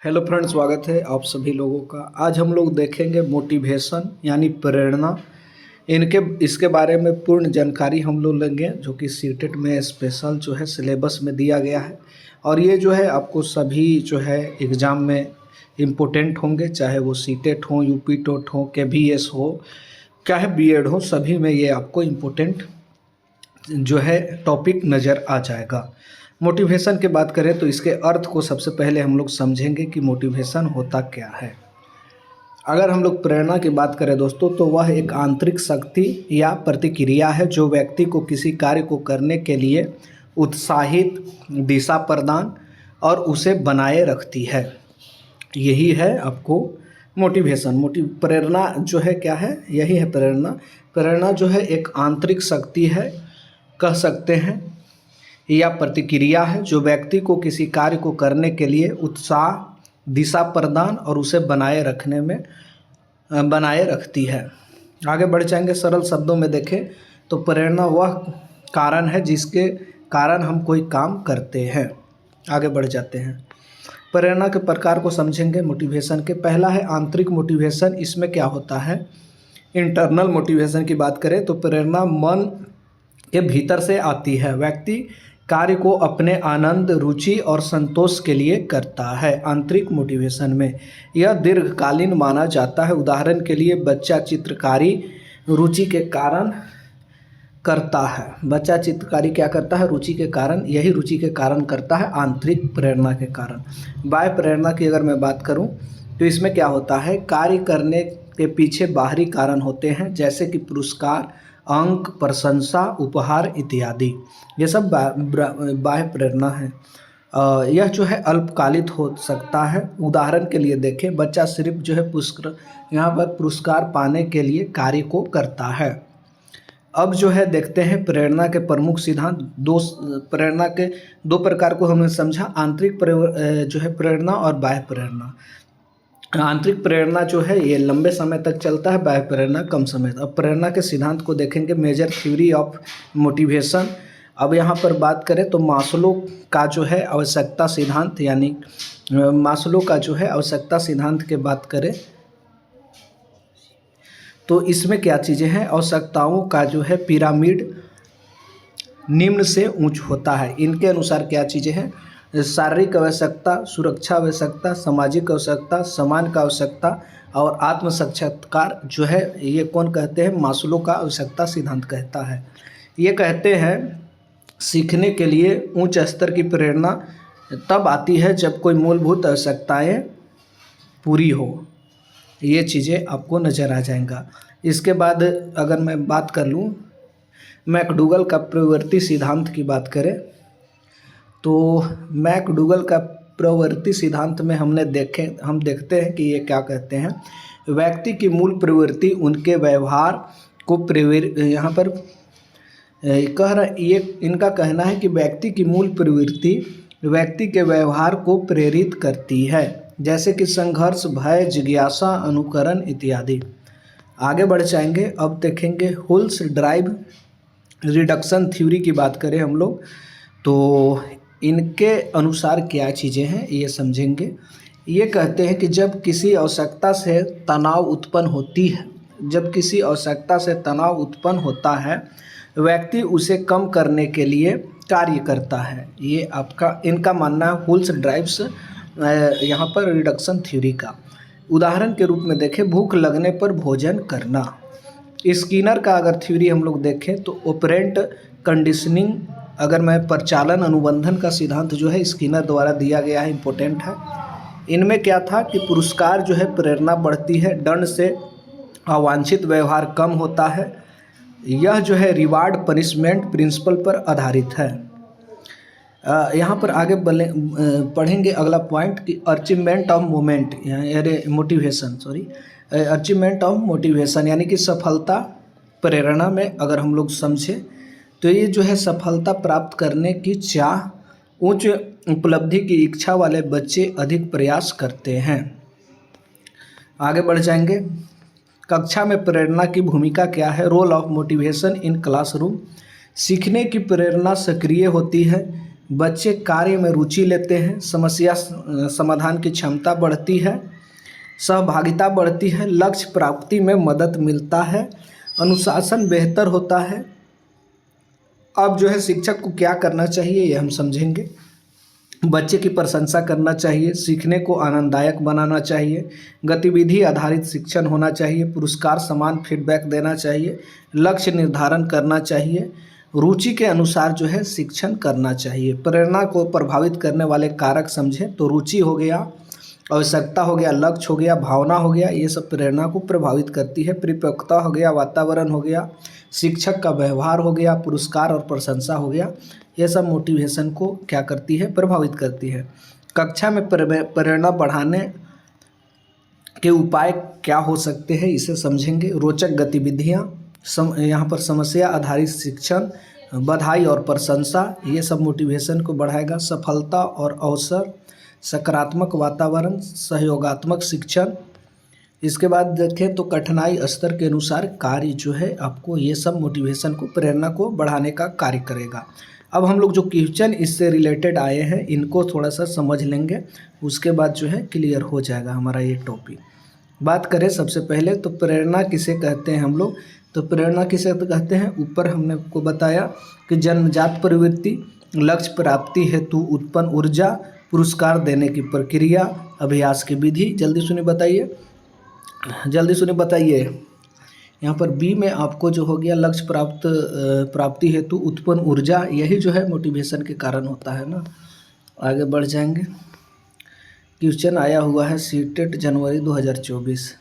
Hello friends, स्वागत है आप सभी लोगों का। आज हम लोग देखेंगे मोटिवेशन यानी प्रेरणा। इसके बारे में पूर्ण जानकारी हम लोग लेंगे, जो कि सीटेट में स्पेशल जो है सिलेबस में दिया गया है। और ये जो है आपको सभी जो है एग्ज़ाम में इम्पोर्टेंट होंगे, चाहे वो सीटेट हो, यूपी टेट हो, केवीएस हो, चाहे बीएड हो, सभी में ये आपको इम्पोर्टेंट जो है टॉपिक नज़र आ जाएगा। मोटिवेशन की बात करें तो इसके अर्थ को सबसे पहले हम लोग समझेंगे कि मोटिवेशन होता क्या है। अगर हम लोग प्रेरणा की बात करें दोस्तों, तो वह एक आंतरिक शक्ति या प्रतिक्रिया है जो व्यक्ति को किसी कार्य को करने के लिए उत्साहित, दिशा प्रदान और उसे बनाए रखती है। यही है आपको मोटिवेशन। प्रेरणा जो है क्या है, यही है प्रेरणा। प्रेरणा जो है एक आंतरिक शक्ति है, कह सकते हैं, या प्रतिक्रिया है जो व्यक्ति को किसी कार्य को करने के लिए उत्साह, दिशा प्रदान और उसे बनाए रखती है। आगे बढ़ जाएंगे। सरल शब्दों में देखें तो प्रेरणा वह कारण है जिसके कारण हम कोई काम करते हैं। आगे बढ़ जाते हैं। प्रेरणा के प्रकार को समझेंगे मोटिवेशन के। पहला है आंतरिक मोटिवेशन। इसमें क्या होता है, इंटरनल मोटिवेशन की बात करें तो प्रेरणा मन के भीतर से आती है। व्यक्ति कार्य को अपने आनंद, रुचि और संतोष के लिए करता है। आंतरिक मोटिवेशन में यह दीर्घकालीन माना जाता है। उदाहरण के लिए बच्चा चित्रकारी रुचि के कारण करता है। बच्चा चित्रकारी क्या करता है, रुचि के कारण, यही रुचि के कारण करता है, आंतरिक प्रेरणा के कारण। बाह्य प्रेरणा की अगर मैं बात करूं तो इसमें क्या होता है, कार्य करने के पीछे बाहरी कारण होते हैं, जैसे कि पुरस्कार, अंक, प्रशंसा, उपहार इत्यादि। ये सब बाह्य प्रेरणा है। यह जो है अल्पकालिक हो सकता है। उदाहरण के लिए देखें, बच्चा सिर्फ जो है पुरस्कार पाने के लिए कार्य को करता है। अब जो है देखते हैं प्रेरणा के प्रमुख सिद्धांत। प्रेरणा के दो प्रकार को हमने समझा, आंतरिक जो है प्रेरणा और बाह्य प्रेरणा। आंतरिक प्रेरणा जो है ये लंबे समय तक चलता है, बाह्य प्रेरणा कम समय। अब प्रेरणा के सिद्धांत को देखेंगे, मेजर थ्योरी ऑफ मोटिवेशन। अब यहाँ पर बात करें तो मास्लो का जो है आवश्यकता सिद्धांत, यानी मास्लो का जो है आवश्यकता सिद्धांत की बात करें तो इसमें क्या चीज़ें हैं, आवश्यकताओं का जो है पिरामिड निम्न से उच्च होता है। इनके अनुसार क्या चीज़ें हैं, शारीरिक आवश्यकता, सुरक्षा आवश्यकता, सामाजिक आवश्यकता, सम्मान का आवश्यकता और आत्म साक्षात्कार जो है, ये कौन कहते हैं, मास्लो का आवश्यकता सिद्धांत कहता है। ये कहते हैं सीखने के लिए उच्च स्तर की प्रेरणा तब आती है जब कोई मूलभूत आवश्यकताएं पूरी हो। ये चीज़ें आपको नज़र आ जाएंगा। इसके बाद अगर मैं बात कर लूँ मैकडूगल का प्रवृत्ति सिद्धांत की बात करें तो मैकडूगल का प्रवृत्ति सिद्धांत में हम देखते हैं कि ये क्या कहते हैं, व्यक्ति की मूल प्रवृत्ति उनके व्यवहार को यहाँ पर इनका कहना है कि व्यक्ति की मूल प्रवृत्ति व्यक्ति के व्यवहार को प्रेरित करती है, जैसे कि संघर्ष, भय, जिज्ञासा, अनुकरण इत्यादि। आगे बढ़ जाएंगे। अब देखेंगे हुल्स ड्राइव रिडक्शन थ्योरी की बात करें हम लोग तो इनके अनुसार क्या चीज़ें हैं ये समझेंगे। ये कहते हैं कि जब किसी आवश्यकता से तनाव उत्पन्न होता है, व्यक्ति उसे कम करने के लिए कार्य करता है। ये इनका मानना है हुल्स ड्राइव्स यहाँ पर रिडक्शन थ्योरी का। उदाहरण के रूप में देखें, भूख लगने पर भोजन करना। स्किनर का अगर थ्योरी हम लोग देखें तो ऑपरेंट कंडीशनिंग, अगर मैं प्रचालन अनुबंधन का सिद्धांत जो है स्किनर द्वारा दिया गया है, इम्पोर्टेंट है। इनमें क्या था कि पुरस्कार जो है प्रेरणा बढ़ती है, दंड से अवांछित व्यवहार कम होता है। यह जो है रिवार्ड पनिशमेंट प्रिंसिपल पर आधारित है। यहाँ पर आगे पढ़ेंगे अगला पॉइंट कि अचीवमेंट ऑफ मोटिवेशन यानी कि सफलता प्रेरणा में अगर हम लोग समझे तो ये जो है सफलता प्राप्त करने की चाह, उच्च उपलब्धि की इच्छा वाले बच्चे अधिक प्रयास करते हैं। आगे बढ़ जाएंगे। कक्षा में प्रेरणा की भूमिका क्या है, role of motivation in classroom. सीखने की प्रेरणा सक्रिय होती है, बच्चे कार्य में रुचि लेते हैं, समस्या समाधान की क्षमता बढ़ती है, सहभागिता बढ़ती है, लक्ष्य प्राप्ति में मदद मिलता है, अनुशासन बेहतर होता है। अब जो है शिक्षक को क्या करना चाहिए ये हम समझेंगे। बच्चे की प्रशंसा करना चाहिए, सीखने को आनंददायक बनाना चाहिए, गतिविधि आधारित शिक्षण होना चाहिए, पुरस्कार समान फीडबैक देना चाहिए, लक्ष्य निर्धारण करना चाहिए, रुचि के अनुसार जो है शिक्षण करना चाहिए। प्रेरणा को प्रभावित करने वाले कारक समझें तो रुचि हो गया, आवश्यकता हो गया, लक्ष्य हो गया, भावना हो गया, ये सब प्रेरणा को प्रभावित करती है। परिपक्वता हो गया, वातावरण हो गया, शिक्षक का व्यवहार हो गया, पुरस्कार और प्रशंसा हो गया, ये सब मोटिवेशन को क्या करती है, प्रभावित करती है। कक्षा में प्रेरणा बढ़ाने के उपाय क्या हो सकते हैं इसे समझेंगे। रोचक गतिविधियाँ, यहाँ पर समस्या आधारित शिक्षण, बधाई और प्रशंसा, ये सब मोटिवेशन को बढ़ाएगा। सफलता और अवसर, सकारात्मक वातावरण, सहयोगात्मक शिक्षण। इसके बाद देखें तो कठिनाई स्तर के अनुसार कार्य जो है आपको, ये सब मोटिवेशन को, प्रेरणा को बढ़ाने का कार्य करेगा। अब हम लोग जो क्वेश्चन इससे रिलेटेड आए हैं इनको थोड़ा सा समझ लेंगे, उसके बाद जो है क्लियर हो जाएगा हमारा ये टॉपिक। बात करें सबसे पहले तो प्रेरणा किसे कहते हैं हम लोग, तो प्रेरणा किसे कहते हैं, ऊपर हमने आपको बताया कि जन्मजात प्रवृत्ति, लक्ष्य प्राप्ति हेतु उत्पन्न ऊर्जा, पुरस्कार देने की प्रक्रिया, अभ्यास की विधि। जल्दी सुनिए बताइए। यहाँ पर बी में आपको जो हो गया लक्ष्य प्राप्ति हेतु उत्पन्न ऊर्जा, यही जो है मोटिवेशन के कारण होता है ना। आगे बढ़ जाएंगे। क्वेश्चन आया हुआ है सीटेट जनवरी 2024।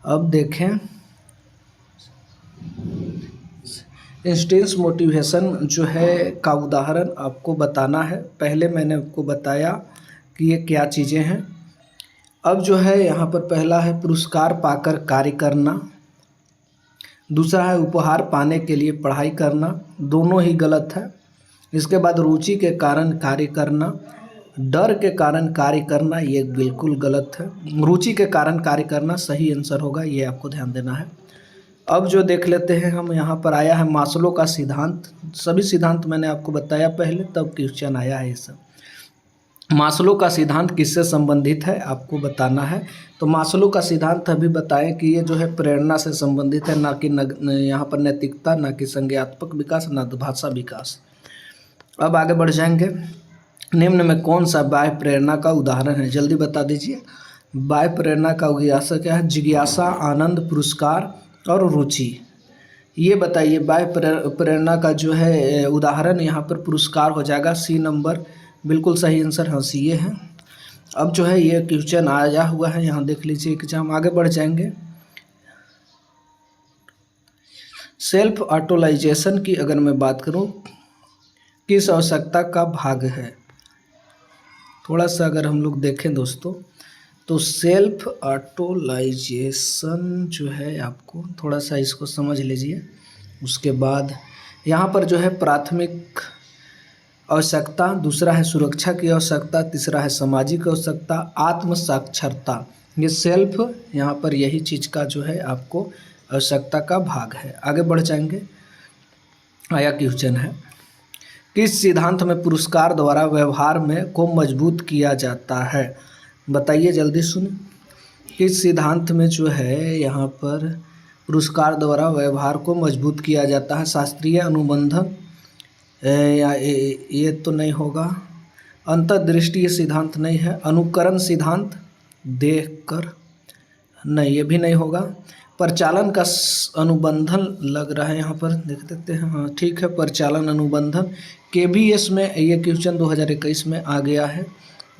अब देखें इंस्टेंस मोटिवेशन जो है का उदाहरण आपको बताना है। पहले मैंने आपको बताया कि ये क्या चीज़ें हैं। अब जो है यहाँ पर पहला है पुरस्कार पाकर कार्य करना, दूसरा है उपहार पाने के लिए पढ़ाई करना, दोनों ही गलत है। इसके बाद रुचि के कारण कार्य करना, डर के कारण कार्य करना, ये बिल्कुल गलत है। रुचि के कारण कार्य करना सही आंसर होगा, ये आपको ध्यान देना है। अब जो देख लेते हैं हम, यहाँ पर आया है मास्लो का सिद्धांत। सभी सिद्धांत मैंने आपको बताया पहले, तब क्वेश्चन आया है ये सब। मास्लो का सिद्धांत किससे संबंधित है आपको बताना है। तो मास्लो का सिद्धांत अभी बताएं कि ये जो है प्रेरणा से संबंधित है, ना कि यहाँ पर नैतिकता, ना कि संज्ञात्मक विकास, ना भाषा विकास। अब आगे बढ़ जाएंगे। निम्न में कौन सा बाह्य प्रेरणा का उदाहरण है, जल्दी बता दीजिए। बाह्य प्रेरणा का जिज्ञासा क्या है, जिज्ञासा, आनंद, पुरस्कार और रुचि। ये बताइए बाह्य प्रेरणा का जो है उदाहरण, यहाँ पर पुरस्कार हो जाएगा, सी नंबर, बिल्कुल सही आंसर हाँ सी ये है। अब जो है ये क्वेश्चन आया हुआ है, यहाँ देख लीजिए एग्जाम। आगे बढ़ जाएंगे। सेल्फ ऑटोलाइजेशन की अगर मैं बात करूँ, किस आवश्यकता का भाग है, थोड़ा सा अगर हम लोग देखें दोस्तों, तो सेल्फ ऑटोलाइजेशन जो है आपको थोड़ा सा इसको समझ लीजिए। उसके बाद यहाँ पर जो है प्राथमिक आवश्यकता, दूसरा है सुरक्षा की आवश्यकता, तीसरा है सामाजिक आवश्यकता, आत्म साक्षरता। ये सेल्फ यहाँ पर यही चीज़ का जो है आपको आवश्यकता का भाग है। आगे बढ़ जाएंगे। आया क्वेश्चन है, किस सिद्धांत में पुरस्कार द्वारा व्यवहार में को मजबूत किया जाता है, बताइए जल्दी सुने। किस सिद्धांत में जो है यहाँ पर पुरस्कार द्वारा व्यवहार को मजबूत किया जाता है, शास्त्रीय अनुबंधन या ये तो नहीं होगा, अंतर्दृष्टि सिद्धांत नहीं है, अनुकरण सिद्धांत, देखकर नहीं, ये भी नहीं होगा, परिचालन का अनुबंधन लग रहा है यहाँ पर, देख देते हैं। हाँ ठीक है, परिचालन अनुबंधन। KVS में ये क्वेश्चन 2021 में आ गया है,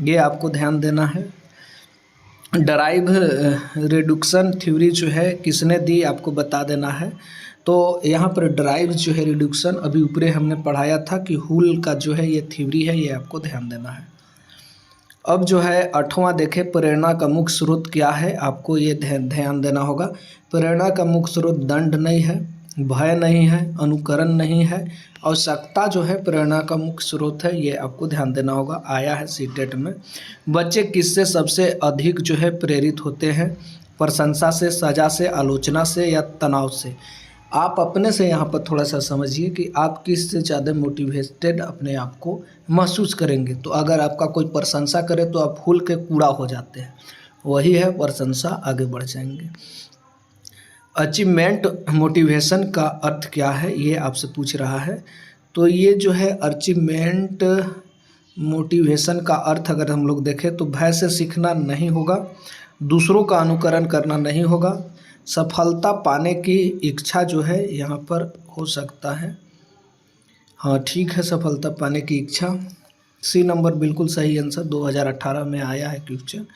ये आपको ध्यान देना है। ड्राइव रिडक्शन थ्योरी जो है किसने दी आपको बता देना है। तो यहाँ पर ड्राइव जो है रिडक्शन अभी ऊपरे हमने पढ़ाया था कि हुल का जो है ये थ्योरी है, ये आपको ध्यान देना है। अब जो है 8वां देखें, प्रेरणा का मुख्य स्रोत क्या है, आपको ये ध्यान देना होगा। प्रेरणा का मुख्य स्रोत दंड नहीं है, भय नहीं है, अनुकरण नहीं है, आवश्यकता जो है प्रेरणा का मुख्य स्रोत है, ये आपको ध्यान देना होगा। आया है सीटेट में। बच्चे किससे सबसे अधिक जो है प्रेरित होते हैं, प्रशंसा से, सजा से, आलोचना से या तनाव से। आप अपने से यहाँ पर थोड़ा सा समझिए कि आप किससे ज़्यादा मोटिवेटेड अपने आप को महसूस करेंगे। तो अगर आपका कोई प्रशंसा करे तो आप फूल के कूड़ा हो जाते हैं, वही है प्रशंसा, आगे बढ़ जाएंगे। अचीवमेंट मोटिवेशन का अर्थ क्या है, ये आपसे पूछ रहा है। तो ये जो है अचीवमेंट मोटिवेशन का अर्थ अगर हम लोग देखें तो भय से सीखना नहीं होगा, दूसरों का अनुकरण करना नहीं होगा, सफलता पाने की इच्छा जो है यहाँ पर हो सकता है। हाँ ठीक है, सफलता पाने की इच्छा, सी नंबर बिल्कुल सही आंसर 2018 में आया है क्वेश्चन।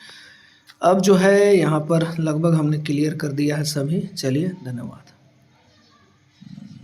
अब जो है यहाँ पर लगभग हमने क्लियर कर दिया है सभी। चलिए धन्यवाद।